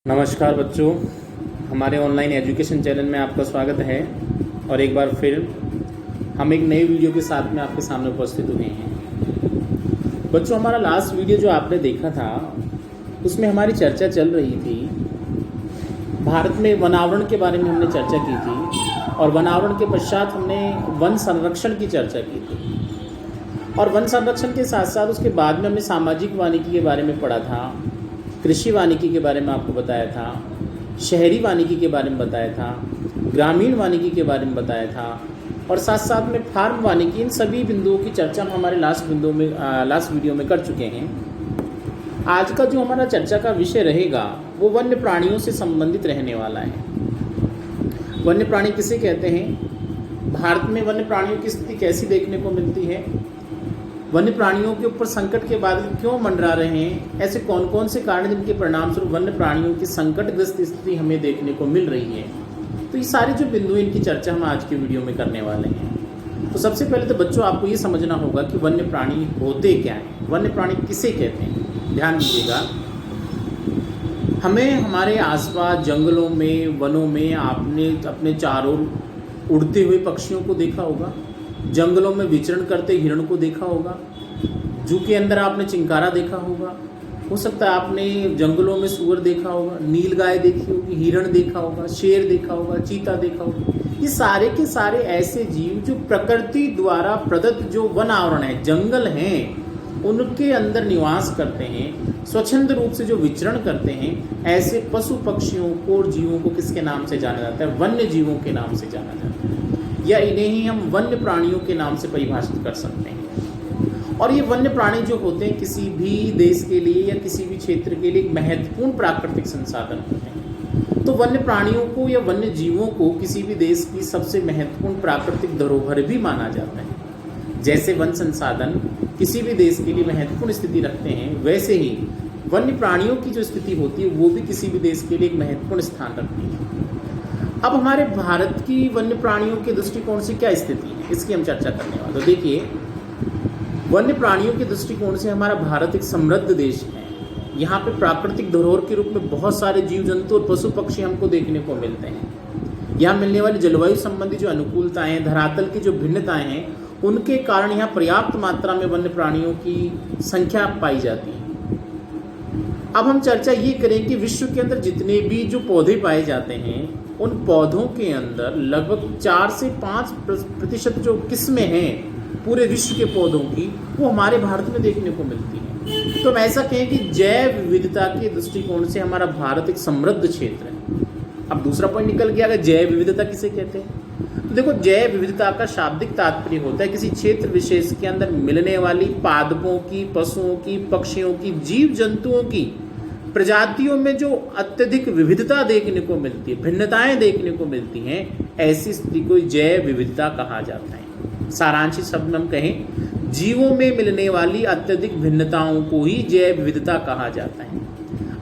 नमस्कार बच्चों, हमारे ऑनलाइन एजुकेशन चैनल में आपका स्वागत है। और एक बार फिर हम एक नई वीडियो के साथ में आपके सामने उपस्थित हुए हैं। बच्चों, हमारा लास्ट वीडियो जो आपने देखा था उसमें हमारी चर्चा चल रही थी, भारत में वनावरण के बारे में हमने चर्चा की थी। और वनावरण के पश्चात हमने वन संरक्षण की चर्चा की थी। और वन संरक्षण के साथ साथ उसके बाद में हमने सामाजिक वानिकी के बारे में पढ़ा था, कृषि वानिकी के बारे में आपको बताया था, शहरी वानिकी के बारे में बताया था, ग्रामीण वानिकी के बारे में बताया था, और साथ साथ में फार्म वानिकी। इन सभी बिंदुओं की चर्चा हम हमारे लास्ट वीडियो में कर चुके हैं। आज का जो हमारा चर्चा का विषय रहेगा वो वन्य प्राणियों से संबंधित रहने वाला है। वन्य प्राणी किसे कहते हैं, भारत में वन्य प्राणियों की स्थिति कैसी देखने को मिलती है, वन्य प्राणियों के ऊपर संकट के बादल क्यों मंडरा रहे हैं, ऐसे कौन कौन से कारण जिनके परिणाम स्वरूप वन्य प्राणियों की संकटग्रस्त स्थिति हमें देखने को मिल रही है। तो ये सारे जो बिंदु हैं इनकी चर्चा हम आज के वीडियो में करने वाले हैं। तो सबसे पहले तो बच्चों आपको ये समझना होगा कि वन्य प्राणी होते क्या हैं, वन्य प्राणी किसे कहते हैं। ध्यान दीजिएगा, हमें हमारे आसपास जंगलों में, वनों में आपने अपने चारों उड़ते हुए पक्षियों को देखा होगा, जंगलों में विचरण करते हिरण को देखा होगा, जू के अंदर आपने चिंकारा देखा होगा, हो सकता है आपने जंगलों में सुअर देखा होगा, नीलगाय देखी होगी, हिरण देखा होगा, शेर देखा होगा, चीता देखा होगा। ये सारे के सारे ऐसे जीव जो प्रकृति द्वारा प्रदत्त जो वन आवरण है, जंगल हैं, उनके अंदर निवास करते हैं, स्वच्छंद रूप से जो विचरण करते हैं, ऐसे पशु पक्षियों को और जीवों को किसके नाम से जाना जाता है, वन्य जीवों के नाम से जाना जाता है, या इन्हें ही हम वन्य प्राणियों के नाम से परिभाषित कर सकते हैं। और ये वन्य प्राणी जो होते हैं किसी भी देश के लिए या किसी भी क्षेत्र के लिए एक महत्वपूर्ण प्राकृतिक संसाधन होते हैं। तो वन्य प्राणियों को या वन्य जीवों को किसी भी देश की सबसे महत्वपूर्ण प्राकृतिक धरोहर भी माना जाता है। जैसे वन संसाधन किसी भी देश के लिए महत्वपूर्ण स्थिति रखते हैं, वैसे ही वन्य प्राणियों की जो स्थिति होती है वो भी किसी भी देश के लिए एक महत्वपूर्ण स्थान रखती है। अब हमारे भारत की वन्य प्राणियों के दृष्टिकोण से क्या स्थिति है, इसकी हम चर्चा करने वाले। तो देखिए, वन्य प्राणियों के दृष्टिकोण से हमारा भारत एक समृद्ध देश है। यहाँ पे प्राकृतिक धरोहर के रूप में बहुत सारे जीव जंतु और पशु पक्षी हमको देखने को मिलते हैं। यहाँ मिलने वाली जलवायु संबंधी जो अनुकूलताएं हैं, धरातल की जो भिन्नताएं हैं, उनके कारण यहाँ पर्याप्त मात्रा में वन्य प्राणियों की संख्या पाई जाती है। अब हम चर्चा ये करें कि विश्व के अंदर जितने भी जो पौधे पाए जाते हैं, उन पौधों के अंदर लगभग 4 से 5% जो किस्में हैं पूरे विश्व के पौधों की, वो हमारे भारत में देखने को मिलती हैं। तो हम ऐसा कहें कि जैव विविधता के दृष्टिकोण से हमारा भारत एक समृद्ध क्षेत्र है। अब दूसरा पॉइंट निकल गया, अगर जैव विविधता किसे कहते हैं, तो देखो, जैव विविधता का शाब्दिक तात्पर्य होता है किसी क्षेत्र विशेष के अंदर मिलने वाली पादपों की, पशुओं की, पक्षियों की, जीव जंतुओं की प्रजातियों में जो अत्यधिक विविधता देखने को मिलती है, भिन्नताएं देखने को मिलती हैं, ऐसी स्थिति को जैव विविधता कहा जाता है। सारांशित शब्द में हम कहें, जीवों में मिलने वाली अत्यधिक भिन्नताओं को ही जैव विविधता कहा जाता है।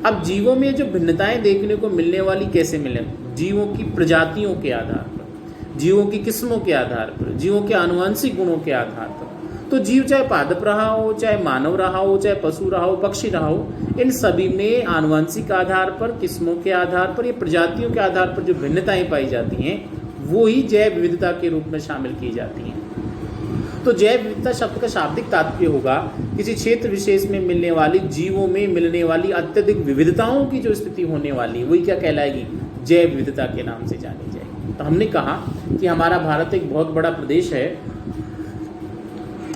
अब जीवों में जो भिन्नताएं देखने को मिलने वाली कैसे मिले, जीवों की प्रजातियों के आधार पर, जीवों की किस्मों के आधार पर, जीवों के आनुवंशिक गुणों के आधार पर। तो जीव चाहे पादप रहा हो, चाहे मानव रहा हो, चाहे पशु रहा हो, पक्षी रहा हो, इन सभी में आनुवंशिक आधार पर, किस्मों के आधार पर, या प्रजातियों के आधार पर जो भिन्नताएं पाई जाती हैं, वो ही जैव विविधता के रूप में शामिल की जाती हैं। तो जैव विविधता शब्द का शाब्दिक तात्पर्य होगा किसी क्षेत्र विशेष में मिलने वाली, जीवों में मिलने वाली अत्यधिक विविधताओं की जो स्थिति होने वाली, वही क्या कहलाएगी, जैव विविधता के नाम से जानी जाएगी। तो हमने कहा कि हमारा भारत एक बहुत बड़ा प्रदेश है,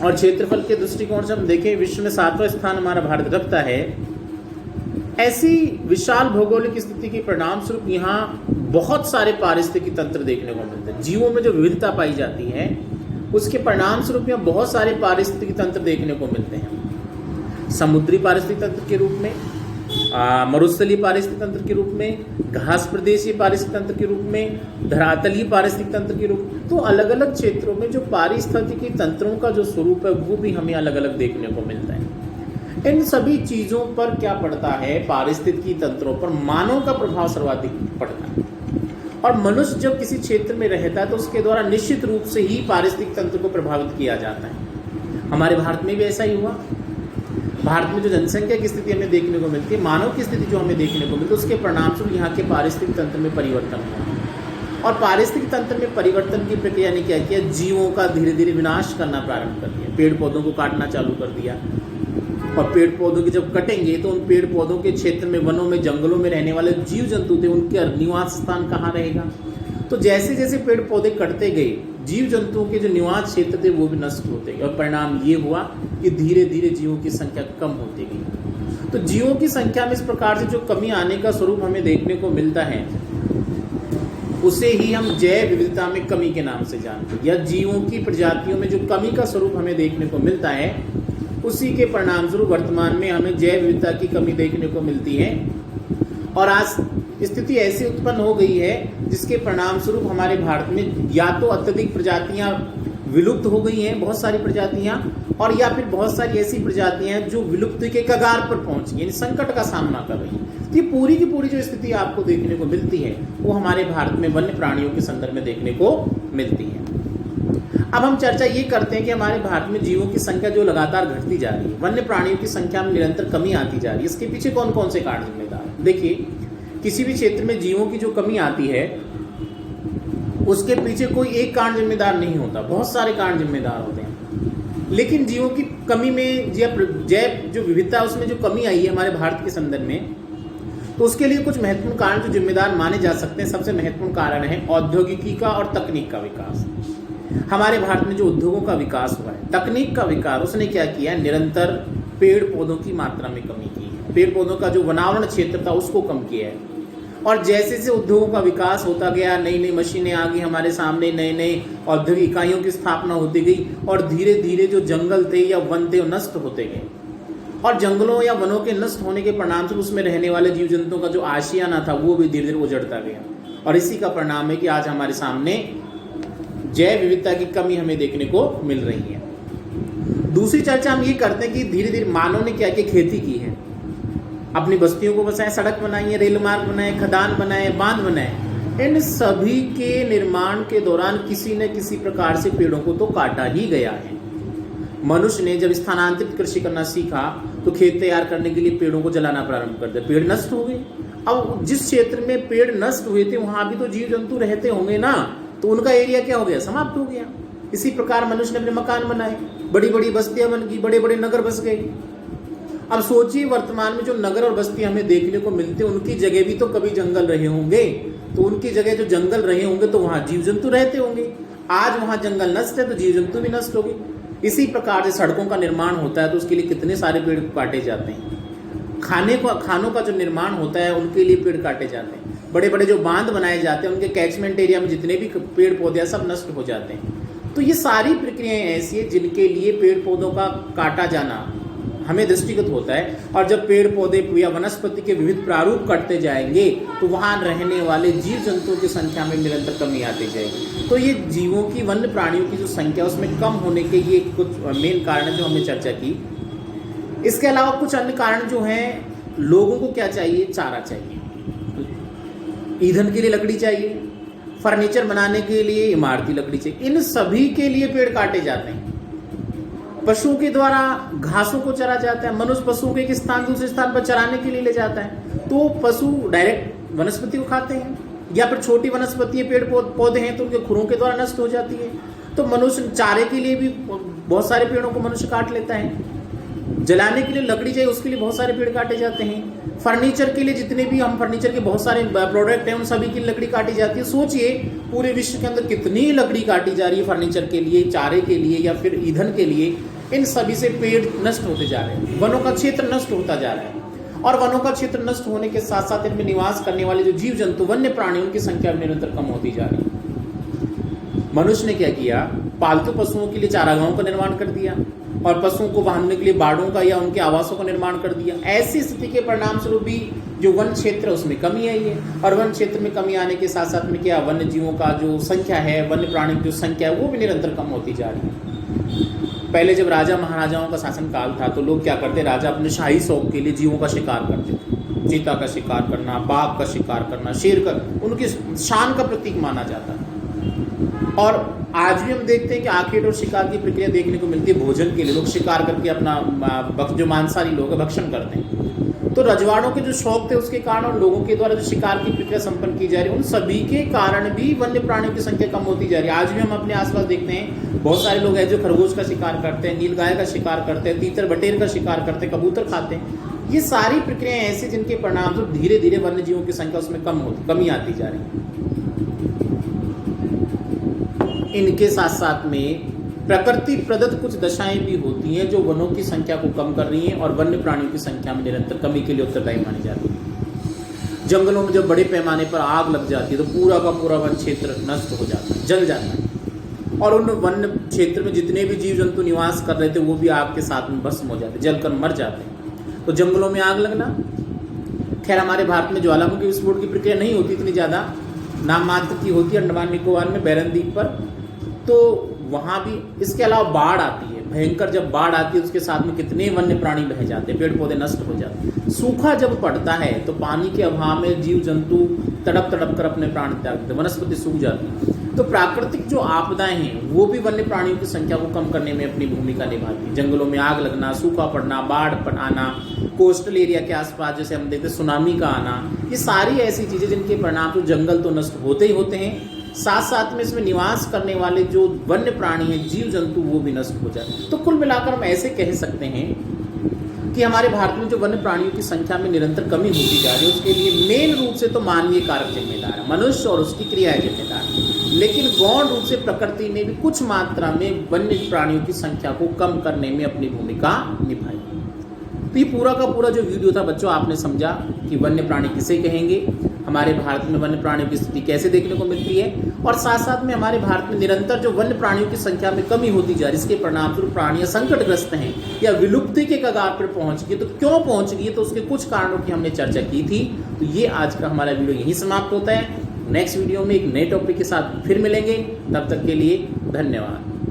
और क्षेत्रफल के दृष्टिकोण से हम देखें विश्व में 7वां स्थान हमारा भारत रखता है। ऐसी विशाल भौगोलिक स्थिति के परिणाम स्वरूप यहाँ बहुत सारे पारिस्थितिकी तंत्र देखने को मिलते हैं। जीवों में जो विविधता पाई जाती है उसके परिणाम स्वरूप यहाँ बहुत सारे पारिस्थितिकी तंत्र देखने को मिलते हैं। समुद्री पारिस्थितिक तंत्र के रूप में, मरुस्थलीय पारिस्थितिक तंत्र के रूप में, घास प्रदेशीय पारिस्थितिक तंत्र के रूप में, धरातलीय पारिस्थितिक तंत्र के रूप में। तो अलग अलग क्षेत्रों में जो पारिस्थितिकी तंत्रों का जो स्वरूप है वो भी हमें अलग अलग देखने को मिलता है। इन सभी चीजों पर क्या पड़ता है, पारिस्थितिकी तंत्रों पर मानव का प्रभाव सर्वाधिक पड़ता है। और मनुष्य जब किसी क्षेत्र में रहता है तो उसके द्वारा निश्चित रूप से ही पारिस्थितिक तंत्र को प्रभावित किया जाता है। हमारे भारत में भी ऐसा ही हुआ। भारत में जो जनसंख्या की स्थिति हमें देखने को मिलती है, मानव की स्थिति जो हमें देखने को मिलती है, उसके परिणामस्वरूप यहाँ के पारिस्थितिक तंत्र में परिवर्तन हुआ। और पारिस्थितिक तंत्र में परिवर्तन की प्रक्रिया ने क्या किया, जीवों का धीरे धीरे विनाश करना प्रारंभ कर दिया, पेड़ पौधों को काटना चालू कर दिया। और पेड़ पौधों के जब कटेंगे तो उन पेड़ पौधों के क्षेत्र में, वनों में, जंगलों में रहने वाले जीव जंतु थे, उनके निवास स्थान कहाँ रहेगा। तो जैसे जैसे पेड़ पौधे कटते गए, जीव जंतुओं के जो निवास क्षेत्र थे वो भी नष्ट होते गए, और परिणाम ये हुआ कि धीरे धीरे जीवों की संख्या कम होती गई। तो जीवों की संख्या में इस प्रकार से जो कमी आने का स्वरूप हमें देखने को मिलता है, उसे ही हम जैव विविधता में कमी के नाम से जानते हैं, या जीवों की प्रजातियों में जो कमी का स्वरूप हमें देखने को मिलता है, उसी के परिणाम स्वरूप वर्तमान में हमें जैव विविधता की कमी देखने को मिलती है। और आज स्थिति ऐसी उत्पन्न हो गई है जिसके परिणाम स्वरूप हमारे भारत में या तो अत्यधिक प्रजातियां विलुप्त हो गई हैं, बहुत सारी प्रजातियां, और या फिर बहुत सारी ऐसी प्रजातियां हैं जो विलुप्ति के कगार पर पहुंच गई, यानी संकट का सामना कर रही हैं। ये पूरी की पूरी जो स्थिति आपको देखने को मिलती है वो हमारे भारत में वन्य प्राणियों के संदर्भ में देखने को मिलती है। अब हम चर्चा ये करते हैं कि हमारे भारत में जीवों की संख्या जो लगातार घटती जा रही है, वन्य प्राणियों की संख्या में निरंतर कमी आती जा रही है, इसके पीछे कौन कौन से कारण जिम्मेदार हैं। देखिए, किसी भी क्षेत्र में जीवों की जो कमी आती है उसके पीछे कोई एक कारण जिम्मेदार नहीं होता, बहुत सारे कारण जिम्मेदार होते हैं। लेकिन जीवों की कमी में जैव जो विविधता है उसमें जो कमी आई है हमारे भारत के संदर्भ में, तो उसके लिए कुछ महत्वपूर्ण कारण जो जिम्मेदार माने जा सकते हैं। सबसे महत्वपूर्ण कारण है औद्योगिकी का और तकनीक का विकास। हमारे भारत में जो उद्योगों का विकास हुआ है, तकनीक का विकास, उसने क्या किया है, निरंतर पेड़ पौधों की मात्रा में कमी की है, पेड़ पौधों का जो वनावरण क्षेत्र था उसको कम किया है। और जैसे जैसे उद्योगों का विकास होता गया, नई नई मशीनें आ गई हमारे सामने, नए नए औद्योगिक इकाइयों की स्थापना होती गई, और धीरे धीरे जो जंगल थे या वन थे वो नष्ट होते गए। और जंगलों या वनों के नष्ट होने के परिणाम से उसमें रहने वाले जीव जंतुओं का जो आशियाना था वो भी धीरे धीरे उजड़ता गया। और इसी का परिणाम है कि आज हमारे सामने जैव विविधता की कमी हमें देखने को मिल रही है। दूसरी चर्चा हम ये करते हैं कि धीरे धीरे मानव ने क्या किया, खेती की है, अपनी बस्तियों को बसाए, सड़क बनाई है, रेल मार्ग बनाए, खदान बनाए, बांध बनाए। इन सभी के निर्माण के दौरान किसी न किसी प्रकार से पेड़ों को तो काटा ही गया है। मनुष्य ने जब स्थानांतरित कृषि करना सीखा तो खेत तैयार करने के लिए पेड़ों को जलाना प्रारंभ कर दिया, पेड़ नष्ट हो गए। अब जिस क्षेत्र में पेड़ नष्ट हुए थे वहां भी तो जीव जंतु रहते होंगे ना, तो उनका एरिया क्या हो गया, समाप्त हो गया। इसी प्रकार मनुष्य ने अपने मकान बनाए, बड़ी बड़ी बस्तियां बन गई, बड़े बड़े नगर बस गए। अब सोचिए, वर्तमान में जो नगर और बस्ती हमें देखने को मिलते हैं उनकी जगह भी तो कभी जंगल रहे होंगे, तो उनकी जगह जो जंगल रहे होंगे तो वहां जीव जंतु रहते होंगे। आज वहां जंगल नष्ट है तो जीव जंतु भी नष्ट हो गए। इसी प्रकार से सड़कों का निर्माण होता है तो उसके लिए कितने सारे पेड़ काटे जाते हैं, खानों का जो निर्माण होता है उनके लिए पेड़ काटे जाते हैं, बड़े बड़े जो बांध बनाए जाते हैं उनके कैचमेंट एरिया में जितने भी पेड़ पौधे सब नष्ट हो जाते हैं। तो ये सारी प्रक्रियाएं ऐसी है जिनके लिए पेड़ पौधों का काटा जाना हमें दृष्टिगत होता है। और जब पेड़ पौधे या वनस्पति के विविध प्रारूप कटते जाएंगे तो वहां रहने वाले जीव जंतुओं की संख्या में निरंतर कमी आती जाएगी। तो ये जीवों की, वन्य प्राणियों की जो संख्या उसमें कम होने के ये कुछ मेन कारण है जो हमने चर्चा की। इसके अलावा कुछ अन्य कारण जो हैं, लोगों को क्या चाहिए, चारा चाहिए, ईंधन के लिए लकड़ी चाहिए, फर्नीचर बनाने के लिए इमारती लकड़ी चाहिए, इन सभी के लिए पेड़ काटे जाते हैं। पशुओं के द्वारा घासों को चरा जाता है, मनुष्य पशुओं को एक स्थान दूसरे स्थान पर चराने के लिए ले जाता है, तो पशु डायरेक्ट वनस्पति को खाते हैं, या फिर छोटी वनस्पति पेड़ पौधे हैं तो उनके खुरों के द्वारा नष्ट हो जाती है। तो मनुष्य चारे के लिए भी बहुत सारे पेड़ों को मनुष्य काट लेता है, जलाने के लिए लकड़ी चाहिए उसके लिए बहुत सारे पेड़ काटे जाते हैं, फर्नीचर के लिए जितने भी हम फर्नीचर के बहुत सारे प्रोडक्ट हैं उन सभी की लकड़ी काटी जाती है। सोचिए पूरे विश्व के अंदर कितनी लकड़ी काटी जा रही है फर्नीचर के लिए, चारे के लिए या फिर ईंधन के लिए। इन सभी से पेड़ नष्ट होते जा रहे हैं, वनों का क्षेत्र नष्ट होता जा रहा है, और वनों का क्षेत्र नष्ट होने के साथ साथ इनमें निवास करने वाले जो जीव जंतु, वन्य प्राणी, उनकी संख्या निरंतर कम होती जा रही है। मनुष्य ने क्या किया, पालतू पशुओं के लिए चारागाहों का निर्माण कर दिया और पशुओं को बांधने के लिए बाड़ों का या उनके आवासों का निर्माण कर दिया। ऐसी स्थिति के परिणाम स्वरूप भी जो वन क्षेत्र है उसमें कमी आई है, और वन क्षेत्र में कमी आने के साथ साथ में क्या, वन्य जीवों का जो संख्या है, वन्य प्राणी की जो संख्या है वो भी निरंतर कम होती जा रही है। पहले जब राजा महाराजाओं का शासनकाल था तो लोग क्या करते, राजा अपने शाही शौक के लिए जीवों का शिकार करते थे, चीता का शिकार करना, बाघ का शिकार करना, शेर का, उनकी शान का प्रतीक माना जाता था। और आज भी हम देखते हैं कि आखेट और शिकार की प्रक्रिया देखने को मिलती है। भोजन के लिए लोग शिकार करके अपना जो मांसाहारी लोग हैं भक्षण करते हैं। तो रजवाड़ों के जो शौक थे उसके कारण और लोगों के द्वारा जो शिकार की प्रक्रिया संपन्न की जा रही है, उन सभी के कारण भी वन्य प्राणियों की संख्या कम होती जा रही है। आज भी हम अपने आसपास देखते हैं बहुत सारे लोग हैं जो खरगोश का शिकार करते हैं, नीलगाय का शिकार करते हैं, तीतर बटेर का शिकार करते हैं, कबूतर खाते हैं। ये सारी प्रक्रियाएं ऐसी जिनके परिणाम से धीरे धीरे वन्य जीवों की संख्या उसमें कमी आती जा रही है। इनके साथ साथ में प्रकृति प्रदत्त कुछ दशाएं भी होती हैं जो वनों की संख्या को कम कर रही हैं और वन्य प्राणियों की संख्या में निरंतर कमी के लिए उत्तरदायी मानी जाती है। जंगलों में जब बड़े पैमाने पर आग लग जाती है तो पूरा का पूरा वन क्षेत्र नष्ट हो जाता है, जल जाता है, और उन वन क्षेत्र में जितने भी जीव जंतु निवास कर रहे थे वो भी आग के साथ में भस्म हो जाते, जलकर मर जाते हैं। तो जंगलों में आग लगना, खैर हमारे भारत में ज्वालामुखी विस्फोट की प्रक्रिया नहीं होती इतनी ज़्यादा, नाम मात्र की होती है अंडमान निकोबार में बैरन द्वीप पर, तो वहाँ भी। इसके अलावा बाढ़ आती है, भयंकर जब बाढ़ आती है उसके साथ में कितने वन्य प्राणी बह जाते हैं, पेड़ पौधे नष्ट हो जाते हैं। सूखा जब पड़ता है तो पानी के अभाव में जीव जंतु तड़प तड़प कर अपने प्राण त्याग देते, वनस्पति सूख जाती है। तो प्राकृतिक जो आपदाएं हैं वो भी वन्य प्राणियों की संख्या को कम करने में अपनी भूमिका निभाती है। जंगलों में आग लगना, सूखा पड़ना, बाढ़ आना, कोस्टल एरिया के आसपास जैसे हम देखते हैं सुनामी का आना, ये सारी ऐसी चीज़ें जिनके परिणाम तो जंगल तो नष्ट होते ही होते हैं, साथ साथ में इसमें निवास करने वाले जो वन्य प्राणी हैं, जीव जंतु, वो भी नष्ट हो जाते हैं। तो कुल मिलाकर हम ऐसे कह सकते हैं कि हमारे भारत में जो वन्य प्राणियों की संख्या में निरंतर कमी होती जा रही है उसके लिए मेन रूप से तो मानवीय कारक जिम्मेदार है, मनुष्य और उसकी क्रियाएं जिम्मेदार है, लेकिन गौण रूप से प्रकृति ने भी कुछ मात्रा में वन्य प्राणियों की संख्या को कम करने में अपनी भूमिका निभाई। तो ये पूरा का पूरा जो वीडियो था बच्चों, आपने समझा कि वन्य प्राणी किसे कहेंगे, हमारे भारत में वन्य प्राणियों की स्थिति कैसे देखने को मिलती है, और साथ साथ में हमारे भारत में निरंतर जो वन्य प्राणियों की संख्या में कमी होती जा रही है, इसके परिणामस्वरूप प्राणियां संकटग्रस्त हैं या विलुप्ति के कगार पर पहुंच गई। तो क्यों पहुंच गई, तो उसके कुछ कारणों की हमने चर्चा की थी। तो ये आज का हमारा वीडियो यहीं समाप्त होता है। नेक्स्ट वीडियो में एक नए टॉपिक के साथ फिर मिलेंगे, तब तक के लिए धन्यवाद।